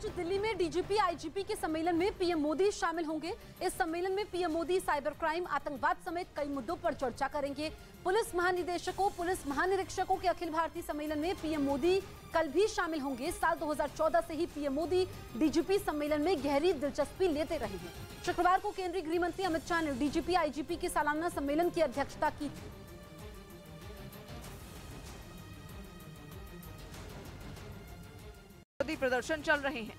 आज दिल्ली में DGP IGP के सम्मेलन में पीएम मोदी शामिल होंगे। इस सम्मेलन में पीएम मोदी साइबर क्राइम, आतंकवाद समेत कई मुद्दों पर चर्चा करेंगे। पुलिस महानिदेशकों, पुलिस महानिरीक्षकों के अखिल भारतीय सम्मेलन में पीएम मोदी कल भी शामिल होंगे। साल 2014 से ही पीएम मोदी डीजीपी सम्मेलन में गहरी दिलचस्पी लेते रहे हैं। शुक्रवार को केंद्रीय गृह मंत्री अमित शाह ने डीजीपी आईजीपी के सालाना सम्मेलन की अध्यक्षता की थी। प्रदर्शन चल रहे हैं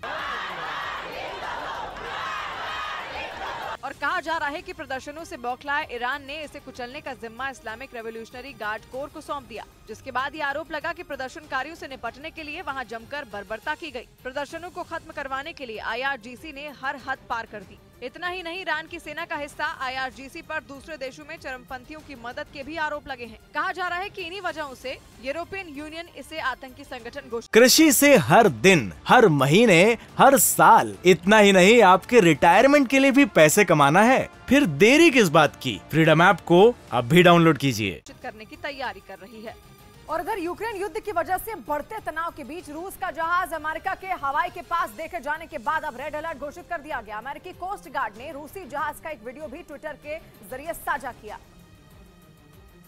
और कहा जा रहा है कि प्रदर्शनों से बौखलाए ईरान ने इसे कुचलने का जिम्मा इस्लामिक रेवोल्यूशनरी गार्ड कोर को सौंप दिया, जिसके बाद ये आरोप लगा कि प्रदर्शनकारियों से निपटने के लिए वहां जमकर बर्बरता की गई। प्रदर्शनों को खत्म करवाने के लिए IRGC ने हर हद पार कर दी। इतना ही नहीं, ईरान की सेना का हिस्सा IRGC पर दूसरे देशों में चरमपंथियों की मदद के भी आरोप लगे हैं। कहा जा रहा है कि इन्हीं वजहों से यूरोपियन यूनियन इसे आतंकी संगठन घोषित। कृषि से हर दिन, हर महीने, हर साल, इतना ही नहीं आपके रिटायरमेंट के लिए भी पैसे कमाना है, फिर देरी किस बात की। फ्रीडम ऐप को अब भी डाउनलोड कीजिए। करने की तैयारी कर रही है। और इधर यूक्रेन युद्ध की वजह से बढ़ते तनाव के बीच रूस का जहाज अमेरिका के हवाई के पास देखे जाने के बाद अब रेड अलर्ट घोषित कर दिया गया। अमेरिकी कोस्ट गार्ड ने रूसी जहाज का एक वीडियो भी ट्विटर के जरिए साझा किया,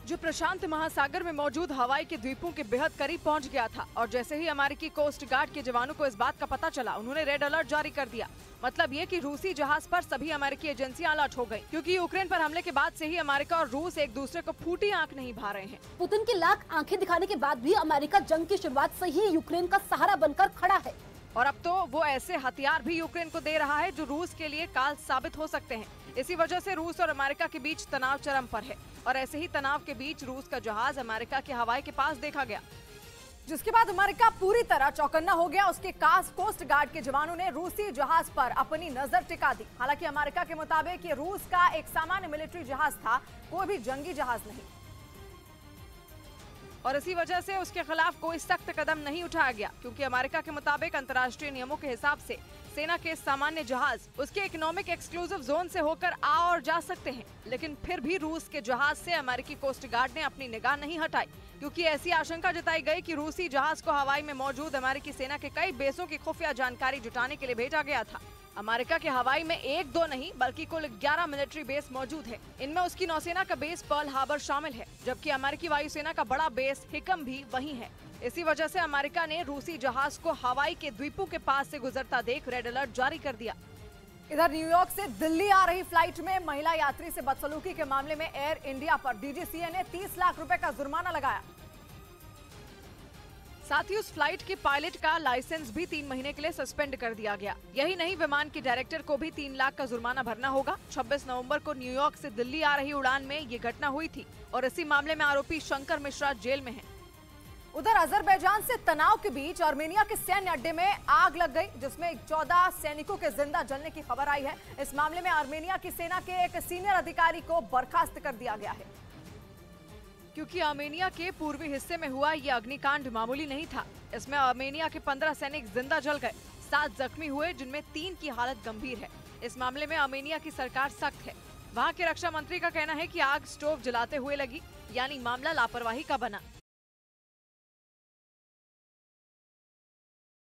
जो प्रशांत महासागर में मौजूद हवाई के द्वीपों के बेहद करीब पहुंच गया था। और जैसे ही अमेरिकी कोस्ट गार्ड के जवानों को इस बात का पता चला, उन्होंने रेड अलर्ट जारी कर दिया। मतलब ये कि रूसी जहाज पर सभी अमेरिकी एजेंसियां अलर्ट हो गई, क्योंकि यूक्रेन पर हमले के बाद से ही अमेरिका और रूस एक दूसरे को फूटी आंख नहीं भा रहे हैं। पुतिन के लाख आंखें दिखाने के बाद भी अमेरिका जंग की शुरुआत से ही यूक्रेन का सहारा बनकर खड़ा है। और अब तो वो ऐसे हथियार भी यूक्रेन को दे रहा है जो रूस के लिए काल साबित हो सकते हैं। इसी वजह से रूस और अमेरिका के बीच तनाव चरम पर है। और ऐसे ही तनाव के बीच रूस का जहाज अमेरिका के हवाई के पास देखा गया, जिसके बाद अमेरिका पूरी तरह चौकन्ना हो गया। उसके कोस्ट गार्ड के जवानों ने रूसी जहाज पर अपनी नजर टिका दी। हालांकि अमेरिका के मुताबिक ये रूस का एक सामान्य मिलिट्री जहाज था, कोई भी जंगी जहाज नहीं। और इसी वजह से उसके खिलाफ कोई सख्त कदम नहीं उठाया गया, क्योंकि अमेरिका के मुताबिक अंतर्राष्ट्रीय नियमों के हिसाब से सेना के सामान्य जहाज उसके इकोनॉमिक एक्सक्लूसिव जोन से होकर आ और जा सकते हैं। लेकिन फिर भी रूस के जहाज से अमेरिकी कोस्ट गार्ड ने अपनी निगाह नहीं हटाई, क्योंकि ऐसी आशंका जताई गई कि रूसी जहाज को हवाई में मौजूद अमेरिकी सेना के कई बेसों की खुफिया जानकारी जुटाने के लिए भेजा गया था। अमेरिका के हवाई में एक दो नहीं बल्कि कुल 11 मिलिट्री बेस मौजूद है। इनमें उसकी नौसेना का बेस पर्ल हार्बर शामिल है, जबकि अमेरिकी वायुसेना का बड़ा बेस हिकम भी वहीं है। इसी वजह से अमेरिका ने रूसी जहाज को हवाई के द्वीपों के पास से गुजरता देख रेड अलर्ट जारी कर दिया। इधर न्यूयॉर्क से दिल्ली आ रही फ्लाइट में महिला यात्री से बदसलूकी के मामले में एयर इंडिया पर DGCA ने 30 लाख रुपए का जुर्माना लगाया। साथ ही उस फ्लाइट के पायलट का लाइसेंस भी 3 महीने के लिए सस्पेंड कर दिया गया। यही नहीं, विमान के डायरेक्टर को भी 3 लाख का जुर्माना भरना होगा। 26 नवंबर को न्यूयॉर्क से दिल्ली आ रही उड़ान में ये घटना हुई थी और इसी मामले में आरोपी शंकर मिश्रा जेल में है। उधर अजरबैजान से तनाव के बीच आर्मेनिया के सैन्य अड्डे में आग लग गई, जिसमें 14 सैनिकों के जिंदा जलने की खबर आई है। इस मामले में आर्मेनिया की सेना के एक सीनियर अधिकारी को बर्खास्त कर दिया गया है, क्योंकि आर्मेनिया के पूर्वी हिस्से में हुआ ये अग्निकांड मामूली नहीं था। इसमें आर्मेनिया के 15 सैनिक जिंदा जल गए, 7 जख्मी हुए, जिनमें 3 की हालत गंभीर है। इस मामले में आर्मेनिया की सरकार सख्त है। वहाँ के रक्षा मंत्री का कहना है कि आग स्टोव जलाते हुए लगी, यानी मामला लापरवाही का बना।